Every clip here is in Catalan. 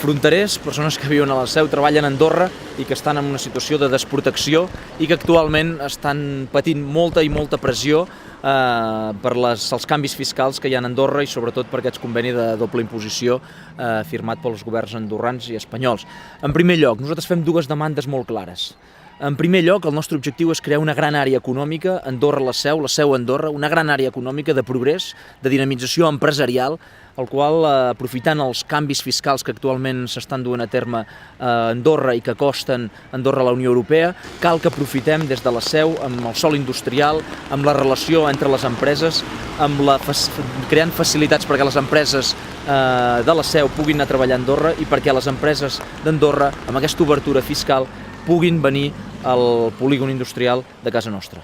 Fronterers, persones que viuen a la Seu, treballen a Andorra i que estan en una situació de desprotecció i que actualment estan patint molta i molta pressió per els canvis fiscals que hi ha a Andorra i sobretot per aquest conveni de doble imposició firmat pels governs andorrans i espanyols. En primer lloc, nosaltres fem dues demandes molt clares. En primer lloc, el nostre objectiu és crear una gran àrea econòmica, Andorra-La Seu Andorra, una gran àrea econòmica de progrés, de dinamització empresarial, el qual, aprofitant els canvis fiscals que actualment s'estan duent a terme a Andorra i que costen Andorra a la Unió Europea, cal que aprofitem des de la Seu amb el sòl industrial, amb la relació entre les empreses, creant facilitats perquè les empreses de la Seu puguin anar a treballar a Andorra i perquè les empreses d'Andorra, amb aquesta obertura fiscal, puguin venir al polígon industrial de casa nostra.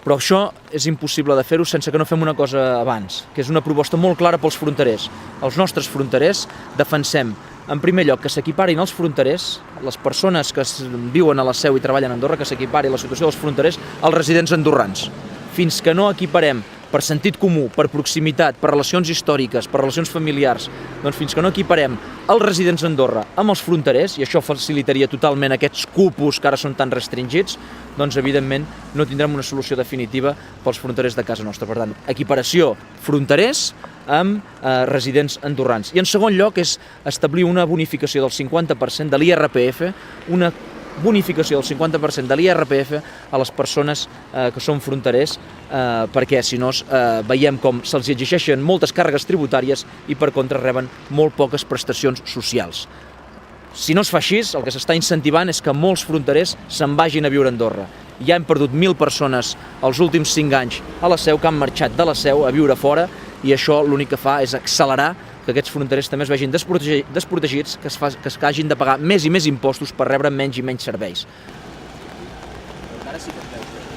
Però això és impossible de fer-ho sense que no fem una cosa abans, que és una proposta molt clara pels fronterers. Els nostres fronterers defensem, en primer lloc, que s'equiparin els fronterers, les persones que viuen a la Seu i treballen a Andorra, que s'equipari la situació dels fronterers als residents andorrans. Fins que no equiparem per sentit comú, per proximitat, per relacions històriques, per relacions familiars, doncs fins que no equiparem els residents d'Andorra amb els fronterers, i això facilitaria totalment aquests cupos que ara són tan restringits, doncs evidentment no tindrem una solució definitiva pels fronterers de casa nostra. Per tant, equiparació fronterers amb residents andorrans. I en segon lloc és establir una bonificació del 50% de l'IRPF, una bonificació del 50% de l'IRPF a les persones que són fronterers, perquè si no veiem com se'ls exigeixen moltes càrregues tributàries i per contra reben molt poques prestacions socials. Si no es fa així, el que s'està incentivant és que molts fronterers se'n vagin a viure a Andorra. Ja hem perdut 1.000 persones els últims 5 anys a la Seu que han marxat de la Seu a viure fora i això l'únic que fa és accelerar que aquests fronterers també es vegin desprotegits, que hagin de pagar més i més impostos per rebre menys i menys serveis.